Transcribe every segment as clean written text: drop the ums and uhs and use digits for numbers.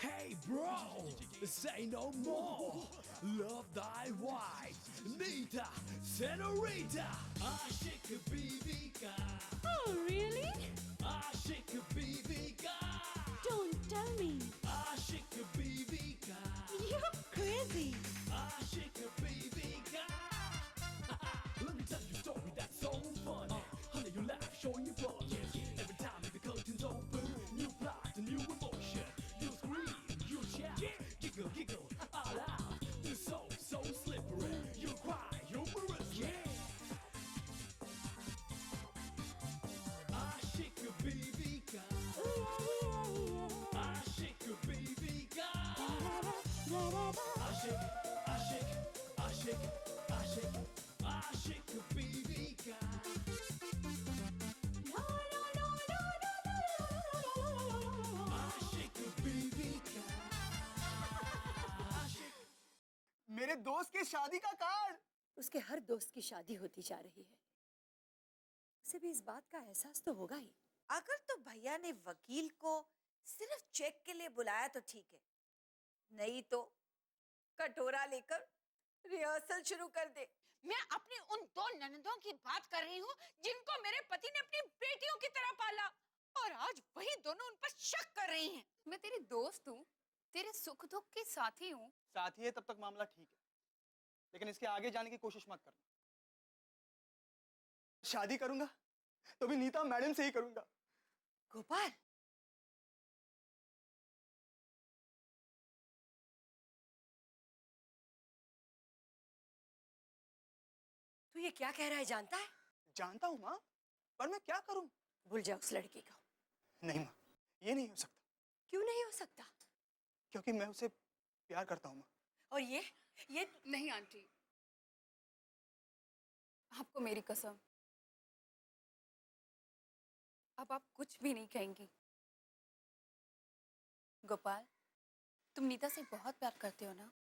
Hey bro, say no more. Love thy wife, Nita, Senorita. Aşık Bibika. Oh, really? Aşık Bibika. Don't tell me. Aşık Bibika. You're crazy. Aşık Bibika. Let me tell you a story that's so funny. Honey, you laugh, showing your fun. Every time the curtains open, new plot, a new emotion. You scream, you shout, giggle, giggle, all out. The soul so slippery. You cry, humorously. Aşık Bibika. Aşık Bibika. Aşık, aşık, aşık, aşık, aşık Bibika. Aşık Bibika. Aşık. मेरे दोस्त की शादी का card. उसके हर दोस्त की शादी होती जा रही है, उसे भी इस बात का एहसास तो होगा ही। अगर तो भैया ने वकील को सिर्फ चेक के लिए बुलाया तो ठीक है, नहीं तो कटोरा लेकर रिहर्सल शुरू कर दे। मैं अपनी उन दो ननदों की बात कर रही हूँ जिनको मेरे पति ने अपनी बेटियों की तरह पाला, और आज वही दोनों उन पर शक कर रही हैं। मैं तेरी दोस्त हूँ, तेरे सुख दुख की साथी हूँ। साथी है तब तक मामला ठीक है, लेकिन इसके आगे जाने की कोशिश मत करना। शादी करूंगा तो भी नीता मैडम से ही करूंगा। गोपाल, तू ये क्या कह रहा है जानता है? जानता हूँ माँ, पर मैं क्या करूं? भूल जा उस लड़की को। नहीं माँ, ये नहीं हो सकता। क्यों नहीं हो सकता? क्योंकि मैं उसे प्यार करता हूँ माँ। और ये नहीं आंटी, आपको मेरी कसम, अब आप कुछ भी नहीं कहेंगी। गोपाल, तुम नीता से बहुत प्यार करते हो ना?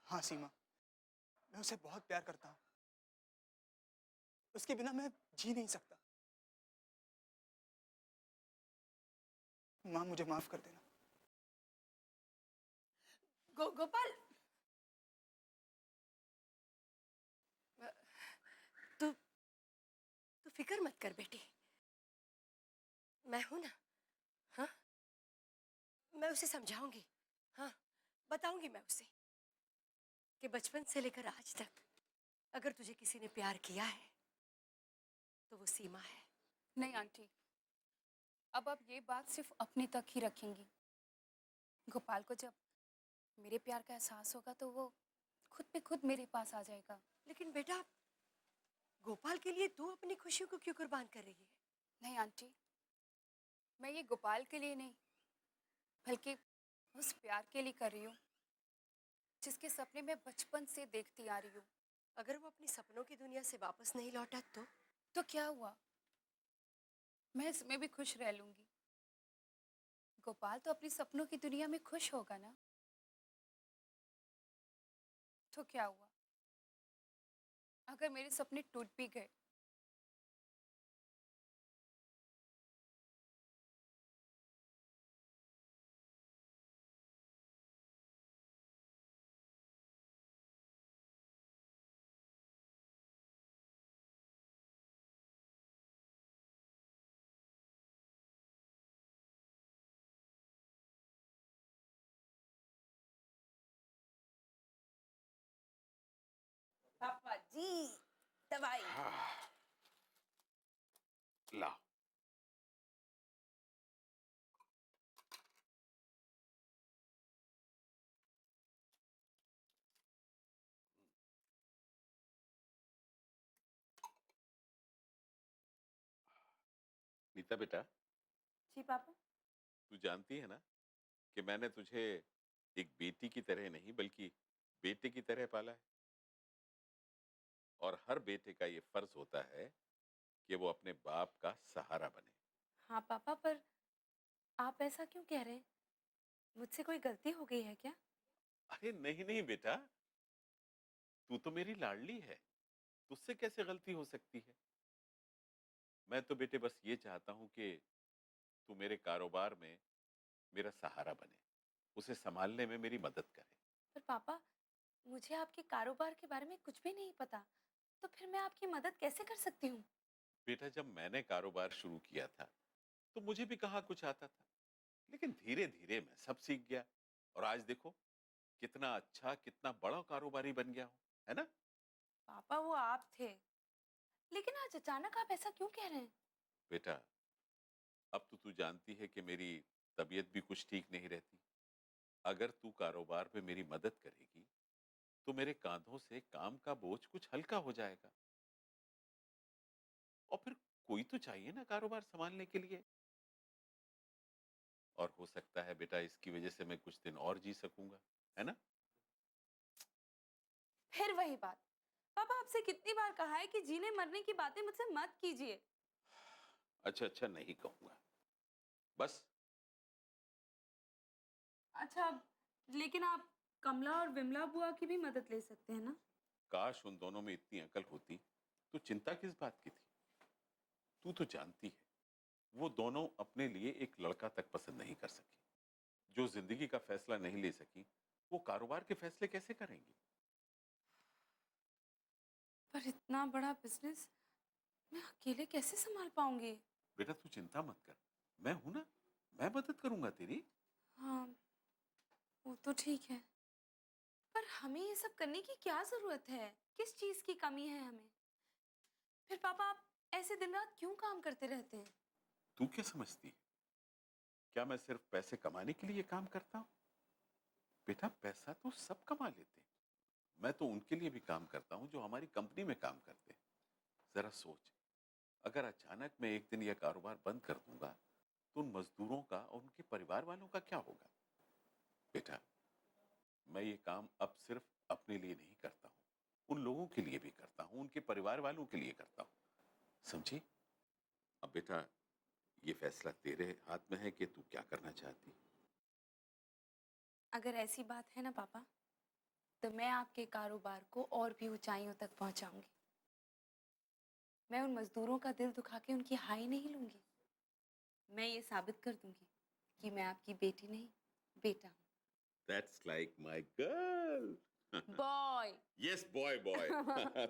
हाँ सीमा, मैं उसे बहुत प्यार करता हूँ। उसके बिना मैं जी नहीं सकता। माँ, मुझे माफ कर देना। गोपाल, तू फिक्र मत कर बेटी, मैं हूं ना। हाँ, मैं उसे समझाऊंगी। हाँ, बताऊंगी मैं उसे कि बचपन से लेकर आज तक अगर तुझे किसी ने प्यार किया है तो वो सीमा है। नहीं आंटी, अब आप ये बात सिर्फ अपने तक ही रखेंगी। गोपाल को जब मेरे प्यार का एहसास होगा तो वो खुद पे खुद मेरे पास आ जाएगा। लेकिन बेटा, गोपाल के लिए तू अपनी खुशियों को क्यों कुर्बान कर रही है? नहीं आंटी, मैं ये गोपाल के लिए नहीं, बल्कि उस प्यार के लिए कर रही हूँ जिसके सपने मैं बचपन से देखती आ रही हूँ। अगर वो अपनी सपनों की दुनिया से वापस नहीं लौटा तो क्या हुआ, मैं इसमें भी खुश रह लूंगी। गोपाल तो अपनी सपनों की दुनिया में खुश होगा ना, तो क्या हुआ अगर मेरे सपने टूट भी गए? पापा जी, दवाई। लाओ। नीता बेटा, जी पापा। तू जानती है ना कि मैंने तुझे एक बेटी की तरह नहीं बल्कि बेटे की तरह पाला है, और हर बेटे का ये फर्ज होता है कि वो अपने बाप का सहारा बने। हाँ पापा, पर आप ऐसा क्यों कह रहे हैं? मुझसे कोई गलती हो गई है क्या? अरे नहीं नहीं बेटा, तू तो मेरी लाडली है, तुझसे कैसे गलती हो सकती है। मैं तो बेटे बस ये चाहता हूं कि तू मेरे कारोबार में मेरा सहारा बने। उसे संभालने में मेरी मदद करे। पर पापा, मुझे आपके कारोबार के बारे में कुछ भी नहीं पता, तो फिर मैं आपकी मदद कैसे कर सकती हूँ? बेटा, जब मैंने कारोबार शुरू किया था तो मुझे भी कहाँ कुछ आता था, लेकिन धीरे धीरे मैं सब सीख गया और आज देखो कितना अच्छा, कितना बड़ा कारोबारी बन गया हूँ, है ना? पापा, वो आप थे, लेकिन आज अचानक आप ऐसा क्यों कह रहे हैं? बेटा, अब तो तू जानती है कि मेरी तबीयत भी कुछ ठीक नहीं रहती। अगर तू कारोबार में मेरी मदद करेगी तो मेरे कांधों से काम का बोझ कुछ हल्का हो जाएगा। और फिर कोई तो चाहिए ना कारोबार संभालने के लिए। और हो सकता है बेटा इसकी वजह से मैं कुछ दिन और जी सकूंगा, है ना? फिर वही बात। पापा, आपसे कितनी बार कहा है कि जीने मरने की बातें मुझसे मत कीजिए। अच्छा अच्छा, नहीं कहूंगा, बस। अच्छा, लेकिन आप कमला और विमला बुआ की भी मदद ले सकते हैं ना? काश उन दोनों में इतनी अकल होती तो चिंता किस बात की थी। तू तो जानती है वो दोनों अपने लिए एक लड़का तक पसंद नहीं कर सकी। जो जिंदगी का फैसला नहीं ले सकी वो कारोबार के फैसले कैसे करेंगी? पर इतना बड़ा बिजनेस मैं अकेले कैसे संभाल पाऊंगी? बेटा तू चिंता मत कर, मैं हूं ना, मैं मदद करूंगा तेरी। हाँ, वो तो ठीक है, पर हमें ये सब करने की क्या जरूरत है? किस चीज की कमी है हमें? फिर पापा, आप ऐसे दिन रात क्यों काम करते रहते हैं? तू क्या समझती है? क्या मैं सिर्फ पैसे कमाने के लिए काम करता हूं? बेटा पैसा तो सब कमा लेते हैं, मैं तो उनके लिए भी काम करता हूं जो हमारी कंपनी में काम करते हैं। जरा सोच, अगर अचानक मैं एक दिन यह कारोबार बंद कर दूंगा तो उन मजदूरों का और उनके परिवार वालों का क्या होगा? बेटा, मैं ये काम अब सिर्फ अपने लिए नहीं करता हूं, उन लोगों के लिए भी करता हूं, उनके परिवार वालों के लिए करता हूं, समझी? अब बेटा ये फैसला तेरे हाथ में है कि तू क्या करना चाहती। अगर ऐसी बात है ना पापा, तो मैं आपके कारोबार को और भी ऊंचाइयों तक पहुंचाऊंगी। मैं उन मजदूरों का दिल दुखा के उनकी हाई नहीं लूंगी। मैं ये साबित कर दूंगी कि मैं आपकी बेटी नहीं, बेटा हूँ। That's like my girl. Boy. Yes, boy, boy.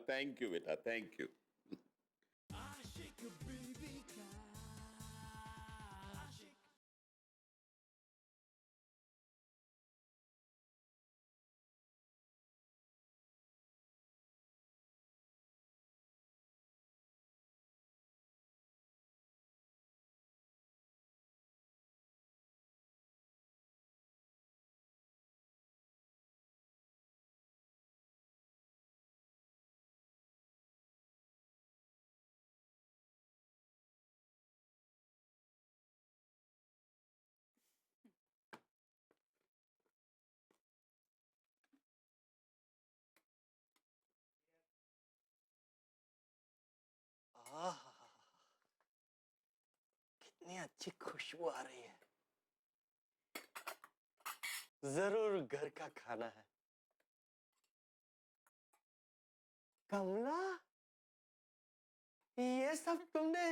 Thank you, beta. Thank you. आशिक बीवी का आशिक। आहा, कितनी अच्छी खुशबू आ रही है। जरूर घर का खाना है। कमला, ये सब तुमने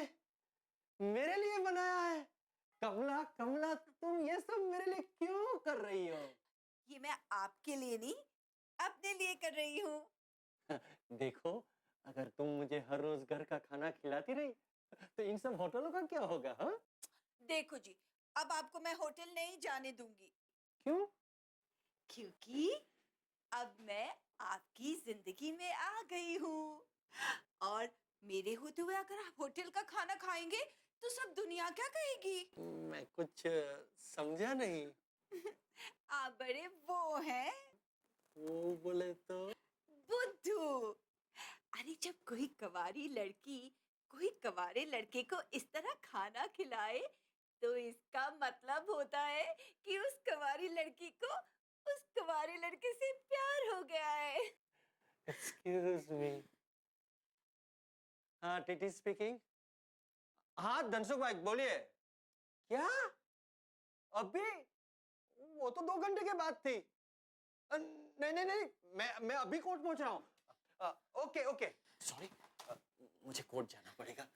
मेरे लिए बनाया है? कमला कमला, तुम ये सब मेरे लिए क्यों कर रही हो? ये मैं आपके लिए नहीं, अपने लिए कर रही हूँ। देखो, अगर तुम मुझे हर रोज घर का खाना खिलाती रही तो इन सब होटलों का क्या होगा? हाँ, देखो जी, अब आपको मैं होटल नहीं जाने दूंगी, क्यों? क्योंकि अब मैं आपकी जिंदगी में आ गई हूँ। और मेरे होते हुए अगर आप होटल का खाना खाएंगे तो सब दुनिया क्या कहेगी? मैं कुछ समझा नहीं। आप बड़े वो हैं, वो बोले तो? बुद्धू। अरे जब कोई कवारी लड़की कोई कवारे लड़के को इस तरह खाना खिलाए तो इसका मतलब होता है कि उस कवारी लड़की को उस कवारे लड़के से प्यार हो गया है। Excuse me. हाँ, टीटी स्पीकिंग। हाँ धनसुख भाई बोलिए। क्या? अभी? वो तो 2 घंटे के बाद थी। नहीं नहीं नहीं, मैं अभी कोर्ट पहुंच रहा हूँ। ओके ओके, सॉरी, मुझे कोर्ट जाना पड़ेगा।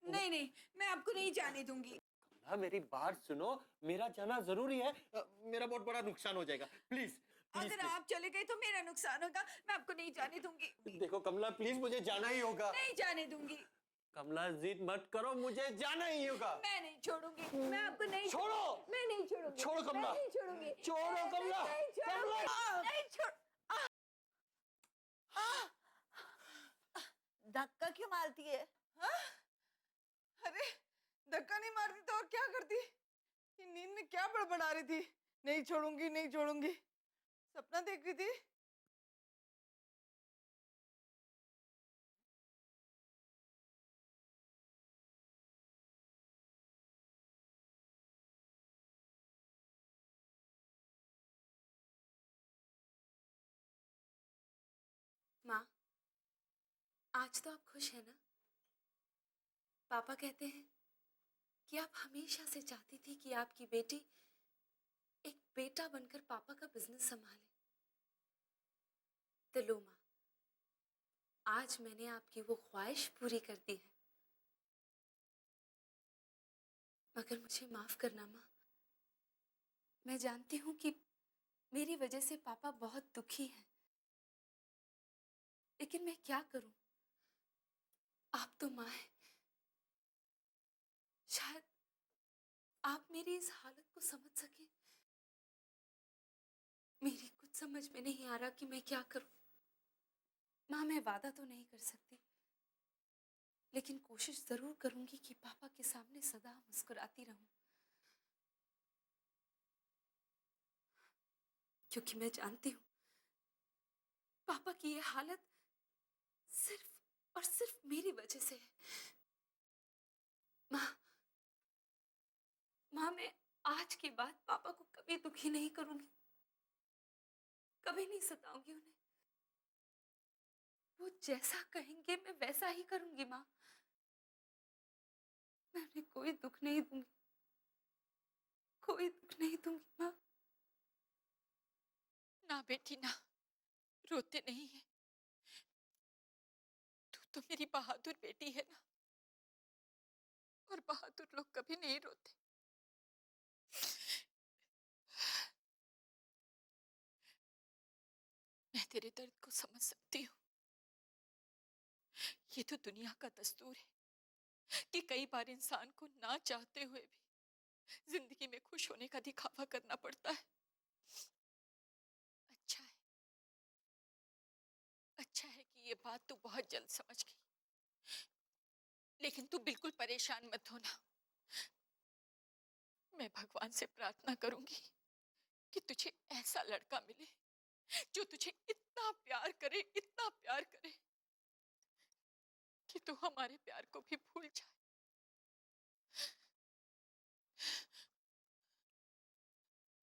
नहीं नहीं, मैं आपको नहीं जाने दूंगी। कमला मेरी बात सुनो, मेरा जाना जरूरी है, मेरा बहुत बड़ा नुकसान हो जाएगा, प्लीज अगर आप चले गए तो मेरा नुकसान होगा, मैं आपको नहीं जाने दूंगी। देखो कमला प्लीज मुझे जाना ही होगा। नहीं जाने दूंगी। कमला जिद मत करो, मुझे जाना ही होगा। मैं नहीं छोड़ूंगी, मैं आपको नहीं छोड़ो। मैं नहीं छोड़ूंगी। छोड़ो कमला। मैं नहीं छोड़ूंगी। छोड़ो कमला। नहीं छोड़ूंगी। नहीं छोड़ धक्का क्यों मारती है? हाँ? अरे धक्का नहीं मारती तो और क्या करती? ये नींद में क्या बड़बड़ा रही थी? नहीं छोड़ूंगी, नहीं छोड़ूंगी। सपना देख रही थी। माँ, आज तो आप खुश हैं ना? पापा कहते हैं कि आप हमेशा से चाहती थी कि आपकी बेटी एक बेटा बनकर पापा का बिजनेस संभाले। तो लो माँ, आज मैंने आपकी वो ख्वाहिश पूरी कर दी है। मगर मुझे माफ करना माँ, मैं जानती हूँ कि मेरी वजह से पापा बहुत दुखी हैं, लेकिन मैं क्या करूं? आप तो माँ हैं। शायद आप मेरी इस हालत को समझ सके। मेरी कुछ समझ में नहीं आ रहा कि मैं क्या करूं। माँ, मैं वादा तो नहीं कर सकती, लेकिन कोशिश जरूर करूंगी कि पापा के सामने सदा मुस्कुराती रहूं, क्योंकि मैं जानती हूं पापा की ये हालत सिर्फ और सिर्फ मेरी वजह से है। माँ, मैं आज के बाद पापा को कभी दुखी नहीं करूंगी, कभी नहीं सताऊंगी उन्हें। वो जैसा कहेंगे मैं वैसा ही करूंगी माँ। मैं उन्हें कोई दुख नहीं दूंगी, कोई दुख नहीं दूंगी माँ। ना बेटी ना, रोते नहीं है। तू तो मेरी बहादुर बेटी है ना, और बहादुर लोग कभी नहीं रोते। मैं तेरे दर्द को समझ सकती हूँ। ये तो दुनिया का दस्तूर है कि कई बार इंसान को ना चाहते हुए भी जिंदगी में खुश होने का दिखावा करना पड़ता है। अच्छा है कि ये बात तू बहुत जल्द समझ गई। लेकिन तू बिल्कुल परेशान मत होना। मैं भगवान से प्रार्थना करूंगी कि तुझे ऐसा लड़का मिले जो तुझे इतना प्यार करे, इतना प्यार करे कि तू हमारे प्यार को भी भूल जाए।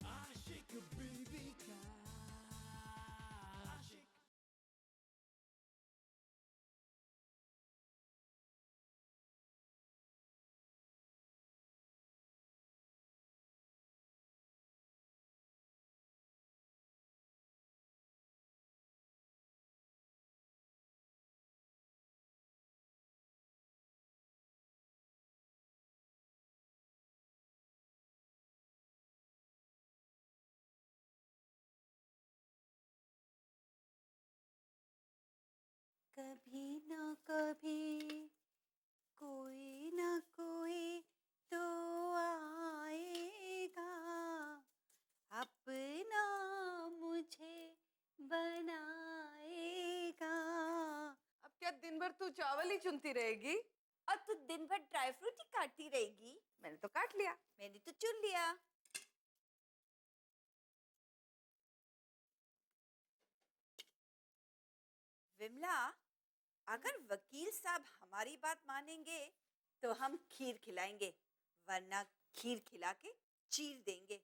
आशिक बीवी का आशिक। कभी ना कभी कोई ना कोई तो आएगा, अपना मुझे बनाएगा। अब क्या दिन भर तू चावल ही चुनती रहेगी? और तू दिन भर ड्राई फ्रूट ही काटती रहेगी? मैंने तो काट लिया। मैंने तो चुन लिया। विमला, अगर वकील साहब हमारी बात मानेंगे तो हम खीर खिलाएंगे, वरना खीर खिला के चीर देंगे।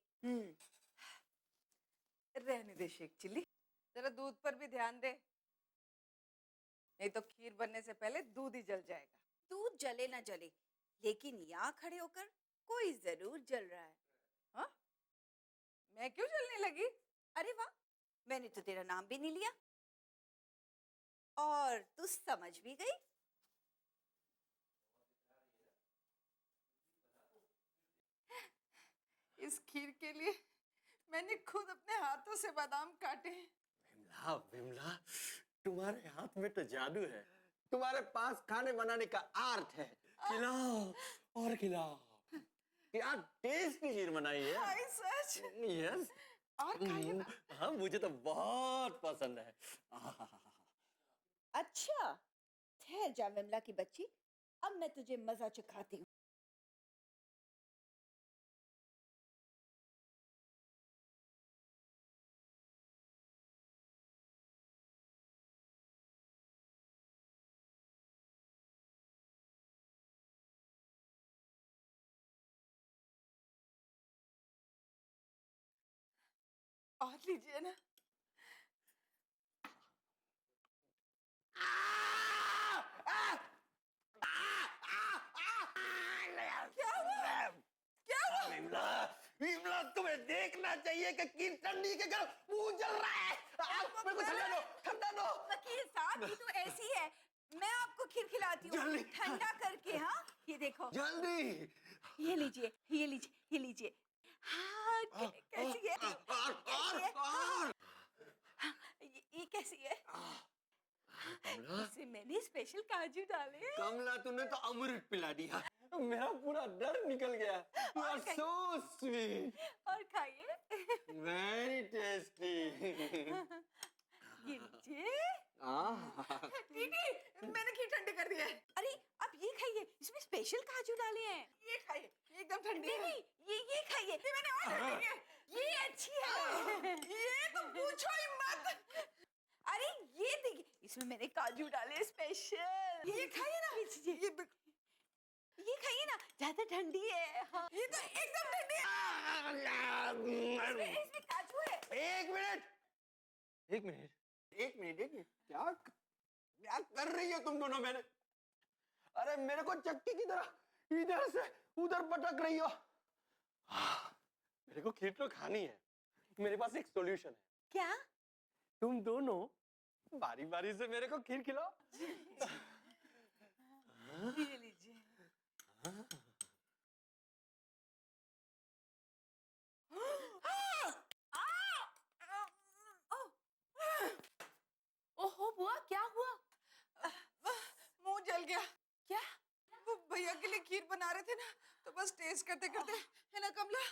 रहने दे शेख चिल्ली, जरा दूध पर भी ध्यान दे, नहीं तो खीर बनने से पहले दूध ही जल जाएगा। दूध जले ना जले, लेकिन यहाँ खड़े होकर कोई जरूर जल रहा है। हाँ? मैं क्यों जलने लगी? अरे वाह, मैंने तो तेरा नाम भी नहीं लिया और तू समझ भी गई। इस खीर के लिए मैंने खुद अपने हाथों से बादाम काटे हैं। विमला विमला, तुम्हारे हाथ में तो जादू है, तुम्हारे पास खाने बनाने का आर्ट है। खिलाओ और खिलाओ। क्या टेस्टी खीर बनाई है। हाय सच। यस। और खाइए ना। हाँ, मुझे तो बहुत पसंद है। अच्छा, ठहर जा विमला की बच्ची, अब मैं तुझे मजा चखाती हूँ। और लीजिए ना। क्या हुआ? क्या हुआ? विमला, विमला, तुम्हें देखना चाहिए कि खीर ठंडी के घर मुंह जल रहा है। आप मेरे को ठंडा दो, ठंडा दो। वकील साहब, ये तो ऐसी है, मैं आपको खीर खिलाती हूँ जल्दी। ठंडा करके। हाँ, ये देखो, जल्दी। ये लीजिए, ये लीजिए, ये लीजिए। हाँ, कैसी है? कैसी है? हाँ, हाँ, ये कैसी है? कमला, इसमें मैंने स्पेशल काजू डाले हैं। कमला, तूने तो अमृत पिला दिया, मेरा पूरा डर निकल गया। You are so sweet, और खाइए। very tasty। ये लीजिए। दीदी, मैंने खीर ठंडी कर दी है। अरे, अब ये खाइए, इसमें स्पेशल काजू डाले हैं। ये खाइए, ये एकदम ठंडी नहीं है। नहीं, ये खाइए। ये मैंने और ठंडी की है। ये अच्छी है। ये तो पूछो ही मत। अरे, ये देखिए, इसमें मैंने काजू डाले स्पेशल। ये खाइए ना। लीजिए। ये खाइए ना, ज्यादा ठंडी है। हाँ। ये तो एकदम ठंडी है। इसमें काजू है। एक मिनट, एक मिनट, एक मिनट, एक मिनट। क्या क्या कर रही हो तुम दोनों? मैंने, अरे मेरे को चक्की की तरह इधर से उधर पटक रही हो। मेरे को खीर तो खानी है। मेरे पास एक सॉल्यूशन है। क्या? तुम दोनों बारी बारी से मेरे को खीर खिलाओ। ये लीजिए। ओहो बुआ, क्या हुआ? मुंह जल गया। क्या? वो भैया के लिए खीर बना रहे थे ना, तो बस टेस्ट करते करते, है ना कमला?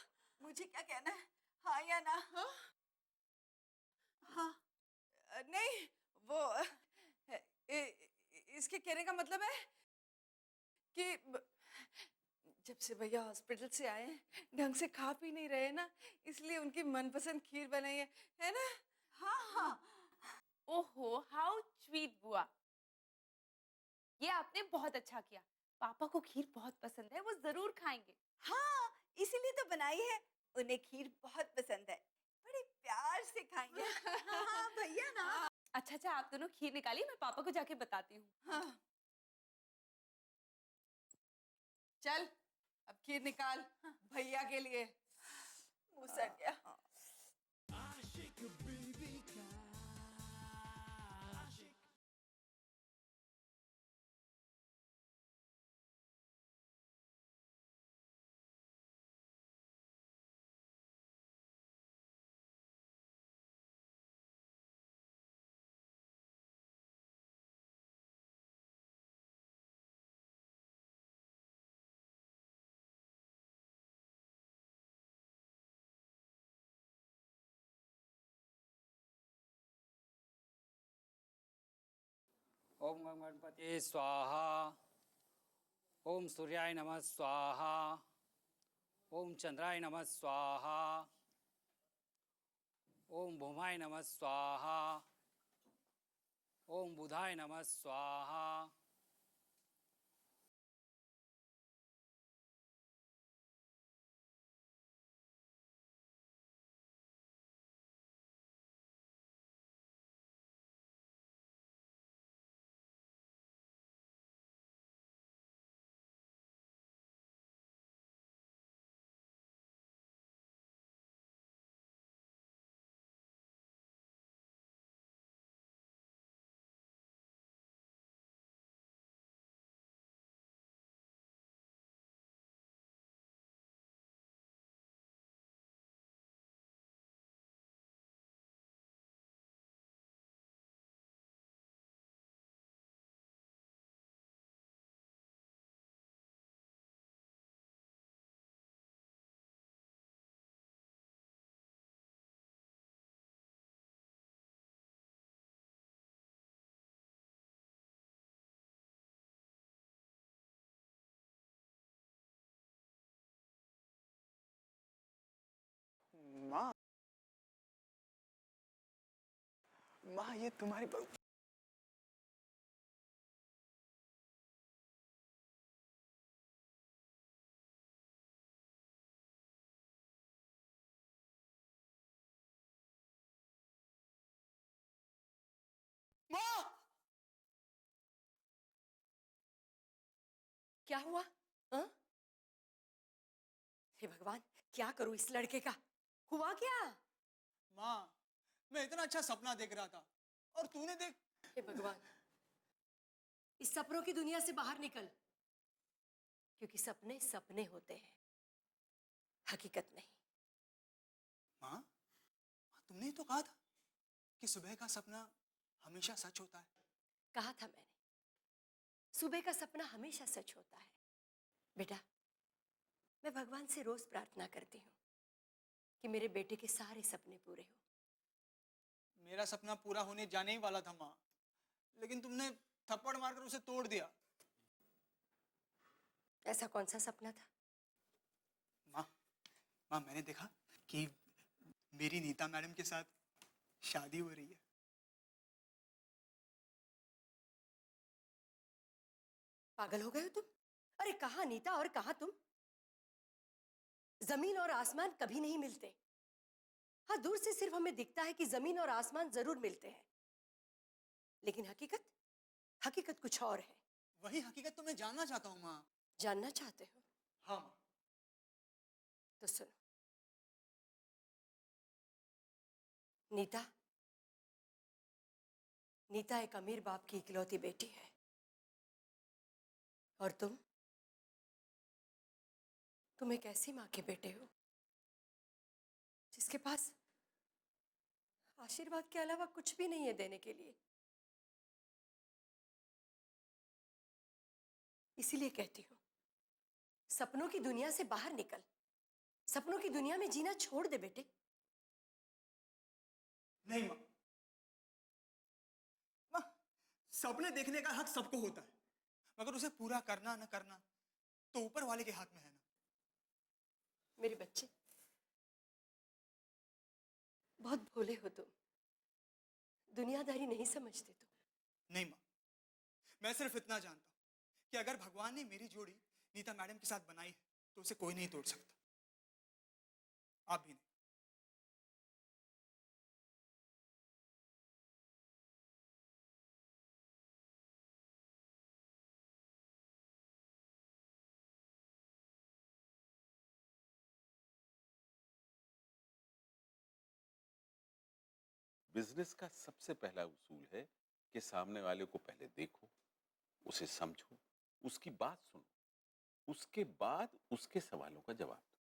मुझे क्या कहना है, हाँ या ना? हाँ? हाँ। नहीं, वो इसके कहने का मतलब है कि जब से भैया हॉस्पिटल से आए हैं, ढंग से खा पी नहीं रहे ना, इसलिए उनकी मनपसंद खीर बनाई है ना? हाँ हाँ। ओहो, हाउ स्वीट बुआ। ये आपने बहुत अच्छा किया। पापा को खीर बहुत पसंद है, वो जरूर खाएंगे। हाँ, इसीलिए तो बनाई है। उन्हें खीर बहुत पसंद है, बड़े प्यार से खाएंगे। हाँ भैया ना। अच्छा अच्छा, आप दोनों खीर निकालिए, मैं पापा को जाके बताती हूँ। हाँ। चल, अब खीर निकाल भैया के लिए। मुंह सड़ गया। आशिक बीवी का ओम गणपति स्वाहा। ओम सूर्याय नमः स्वाहा। ओम चंद्राय नमः स्वाहा। ओम भूमाय नमः स्वाहा। ओम बुधाय नमः स्वाहा। माँ ये तुम्हारी माँ। क्या हुआ? हाँ? हे भगवान, क्या करूं इस लड़के का? हुआ क्या? माँ मैं इतना अच्छा सपना देख रहा था और तूने देख। हे भगवान, इस सपनों की दुनिया से बाहर निकल, क्योंकि सपने सपने होते हैं, हकीकत नहीं। माँ तुमने तो कहा था कि सुबह का सपना हमेशा सच होता है। कहा था मैंने, सुबह का सपना हमेशा सच होता है। बेटा, मैं भगवान से रोज प्रार्थना करती हूँ कि मेरे बेटे के सारे सपने पूरे हो। मेरा सपना पूरा होने जाने ही वाला था माँ, लेकिन तुमने थप्पड़ मारकर उसे तोड़ दिया। ऐसा कौन सा सपना था? माँ मैंने देखा कि मेरी नीता मैडम के साथ शादी हो रही है। पागल हो गए हो तुम? अरे कहाँ नीता और कहाँ तुम? जमीन और आसमान कभी नहीं मिलते। हाँ, दूर से सिर्फ हमें दिखता है कि जमीन और आसमान जरूर मिलते हैं, लेकिन हकीकत हकीकत कुछ और है। वही हकीकत तो मैं जानना चाहता हूँ माँ। जानना चाहते हो? हाँ माँ। तो सुनो, नीता नीता एक अमीर बाप की इकलौती बेटी है, और तुम एक ऐसी माँ के बेटे हो जिसके पास आशीर्वाद के अलावा कुछ भी नहीं है देने के लिए। इसीलिए कहती हूँ, सपनों की दुनिया से बाहर निकल, सपनों की दुनिया में जीना छोड़ दे बेटे। नहीं माँ, सपने देखने का हक सबको होता है, मगर उसे पूरा करना न करना तो ऊपर वाले के हाथ में है ना। मेरे बच्चे, बहुत भोले हो तुम, दुनियादारी नहीं समझते तुम। नहीं माँ, मैं सिर्फ इतना जानता हूँ कि अगर भगवान ने मेरी जोड़ी नीता मैडम के साथ बनाई है तो उसे कोई नहीं तोड़ सकता, आप भी नहीं। बिजनेस का सबसे पहला उसूल है कि सामने वाले को पहले देखो, उसे समझो, उसकी बात सुनो, उसके बाद उसके सवालों का जवाब दो।